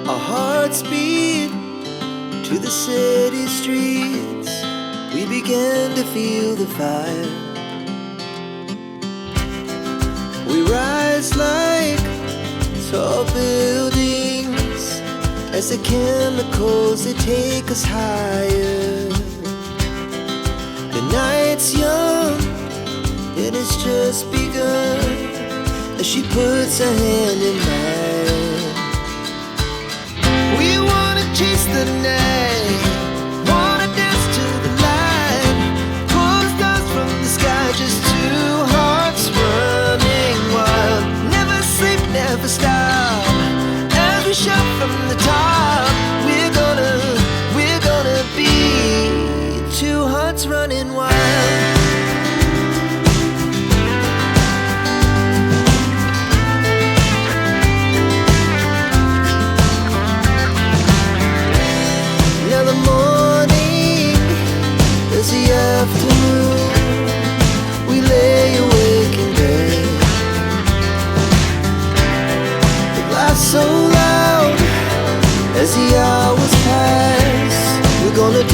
Our hearts beat to the city streets. We began to feel the fire. We rise like tall buildings as the chemicals, they take us higher. The night's young and it's just begun as she puts her hand in mine. We wanna chase the night, wanna dance to the light, pull stars from the sky, just two hearts running wild. Never sleep, never stop, as we shout from the top. We're gonna be two hearts running wild. Now the morning is the afternoon. We lay awake in bed. It laughs so loud as the hours pass. We're gonna